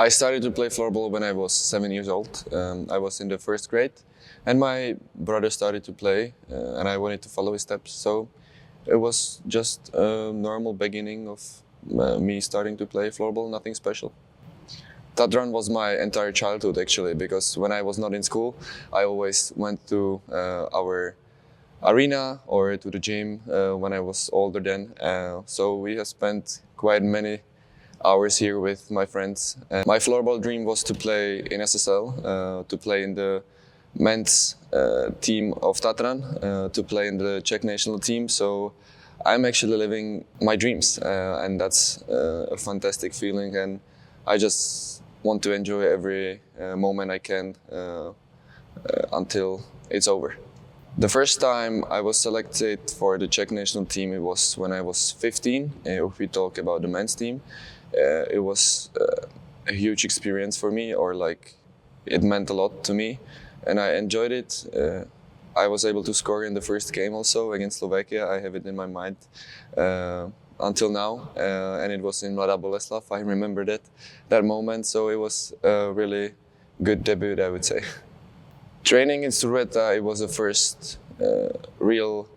I started to play floorball when I was 7 years old. I was in the first grade, and my brother started to play, and I wanted to follow his steps. So it was just a normal beginning of me starting to play floorball, nothing special. That run was my entire childhood actually, because when I was not in school, I always went to our arena or to the gym when I was older then. So we have spent quite many hours here with my friends. And my floorball dream was to play in SSL, to play in the men's team of Tatran, to play in the Czech national team. So I'm actually living my dreams, and that's a fantastic feeling. And I just want to enjoy every moment I can until it's over. The first time I was selected for the Czech national team, it was when I was 15. If we talk about the men's team, it was a huge experience for me, or like it meant a lot to me, and I enjoyed it. I was able to score in the first game also against Slovakia. I have it in my mind until now, and it was in Mladá Boleslav. I remember that moment, so it was a really good debut, I would say. Training in Storvreta, it was the first real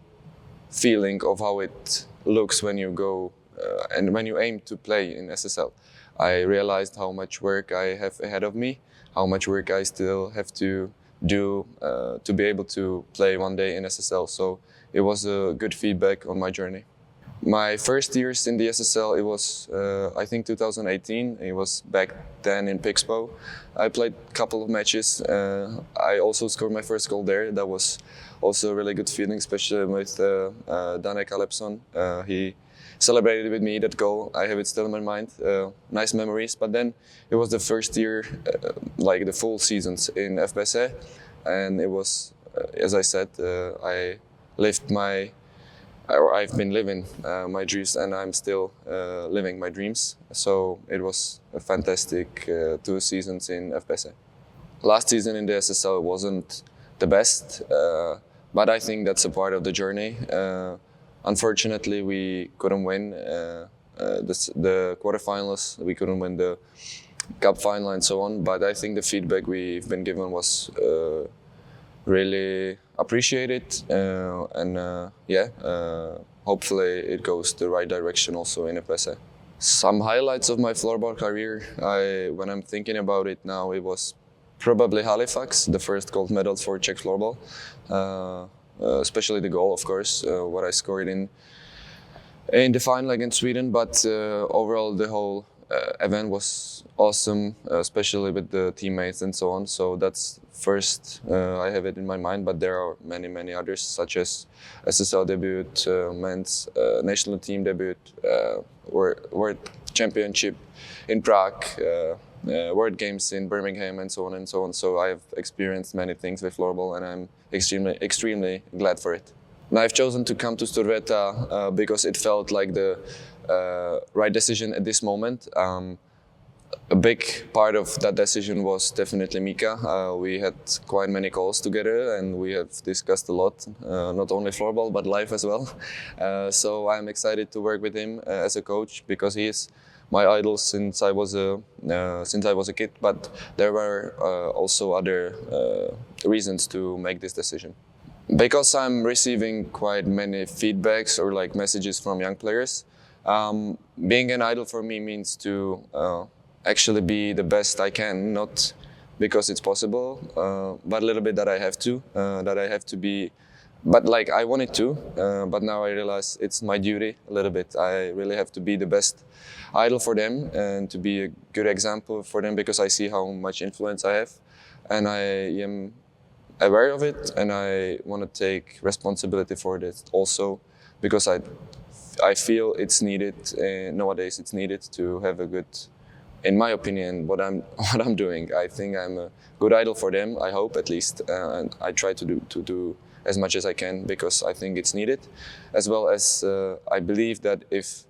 feeling of how it looks when you go and when you aim to play in SSL. I realized how much work I have ahead of me, how much work I still have to do to be able to play one day in SSL. So it was a good feedback on my journey. My first years in the SSL, it was, I think, 2018. It was back then in Pixbo. I played a couple of matches. I also scored my first goal there. That was also a really good feeling, especially with Danek Alepson. He celebrated with me that goal. I have it still in my mind. Nice memories. But then it was the first year, like the full seasons in FBC. And it was, as I said, I've been living my dreams, and I'm still living my dreams. So it was a fantastic 2 seasons in FBC. Last season in the SSL wasn't the best, but I think that's a part of the journey. Unfortunately, we couldn't win the quarterfinals. We couldn't win the cup final and so on. But I think the feedback we've been given was really appreciated, and hopefully it goes the right direction also in FBC. Some highlights of my floorball career, when I'm thinking about it now, it was probably Halifax, the first gold medal for Czech floorball, especially the goal, of course, what I scored in the final against Sweden. But overall, the whole event was awesome, especially with the teammates and so on. So that's first, I have it in my mind, but there are many others, such as SSL debut, men's national team debut, World Championship in Prague, World Games in Birmingham, and so on and so on. So I have experienced many things with floorball, and I'm extremely glad for it. And I've chosen to come to Storvreta because it felt like the right decision at this moment. A big part of that decision was definitely Mika. We had quite many calls together, and we have discussed a lot, not only floorball but life as well. So I'm excited to work with him as a coach, because he is my idol since I was a kid. But there were also other reasons to make this decision. Because I'm receiving quite many feedbacks or like messages from young players, being an idol for me means to actually be the best I can, not because it's possible, but a little bit that I have to be, but like I wanted to, but now I realize it's my duty a little bit. I really have to be the best idol for them and to be a good example for them, because I see how much influence I have, and I am aware of it, and I want to take responsibility for this also, because I feel it's needed nowadays. It's needed to have a good, in my opinion, what I'm doing. I think I'm a good idol for them. I hope, at least, and I try to do as much as I can, because I think it's needed, as well as I believe that if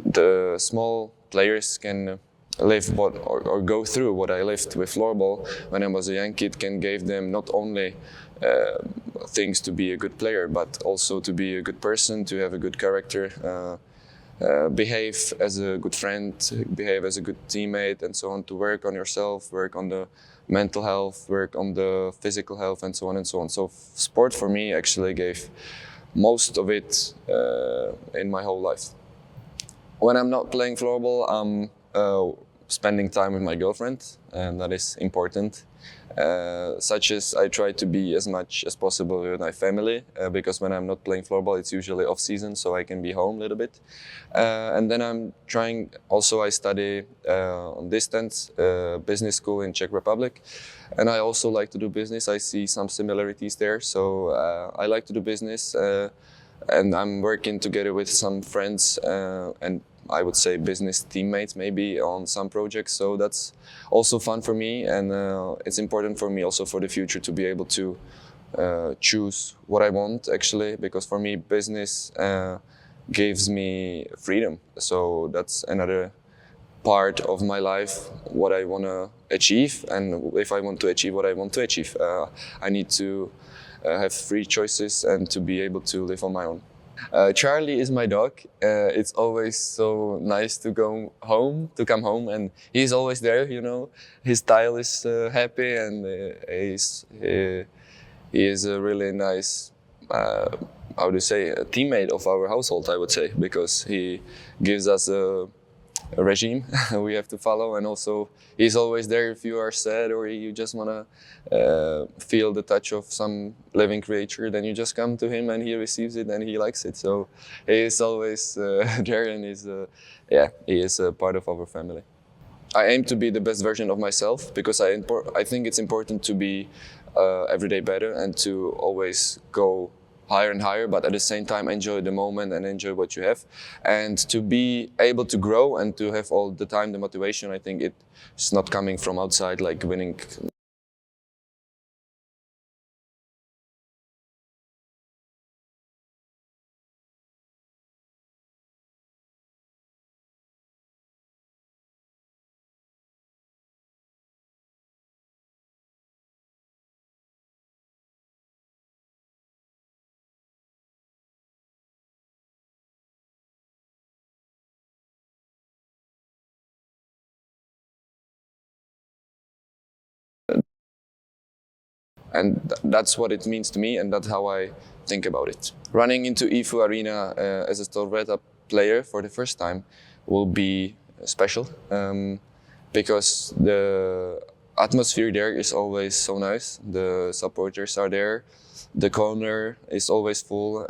the small players can live or go through what I lived with floorball when I was a young kid, can give them not only things to be a good player, but also to be a good person, to have a good character, behave as a good friend, behave as a good teammate, and so on. To work on yourself, work on the mental health, work on the physical health, and so on and so on. So sport for me actually gave most of it in my whole life. When I'm not playing floorball, I'm spending time with my girlfriend, and that is important. Such as I try to be as much as possible with my family, because when I'm not playing floorball, it's usually off season, so I can be home a little bit. And then I'm trying, also I study on distance, business school in Czech Republic. And I also like to do business. I see some similarities there. So I like to do business, and I'm working together with some friends and I would say business teammates maybe on some projects. So that's also fun for me, and it's important for me also for the future to be able to choose what I want actually, because for me business gives me freedom. So that's another part of my life, what I want to achieve, and if I want to achieve what I want to achieve, I need to have free choices and to be able to live on my own. Charlie is my dog. It's always so nice to come home, and he's always there. You know, his style is happy, and he is a really nice, how to say, a teammate of our household. I would say, because he gives us a regime we have to follow, and also he's always there if you are sad or you just want to feel the touch of some living creature, then you just come to him and he receives it and he likes it. So he is always there, and he is a part of our family. I aim to be the best version of myself, because I think it's important to be every day better and to always go higher and higher, but at the same time enjoy the moment and enjoy what you have, and to be able to grow and to have all the time the motivation. I think it's not coming from outside like winning. And that's what it means to me, and that's how I think about it. Running into IFU Arena as a Storvreta player for the first time will be special, because the atmosphere there is always so nice. The supporters are there. The corner is always full.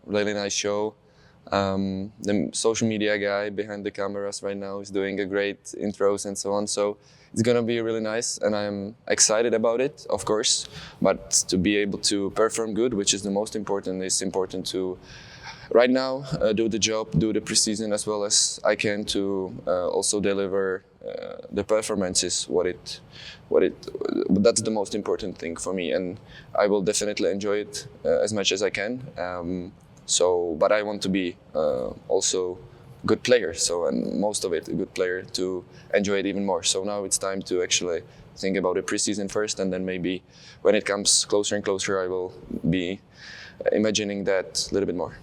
Really nice show. The social media guy behind the cameras right now is doing a great intros and so on. So it's gonna be really nice, and I'm excited about it, of course. But to be able to perform good, which is the most important, it's important to right now do the job, do the preseason as well as I can to also deliver the performances. That's the most important thing for me, and I will definitely enjoy it as much as I can. But I want to be also good player, and most of it a good player to enjoy it even more. So now it's time to actually think about the preseason first, and then maybe when it comes closer and closer, I will be imagining that a little bit more.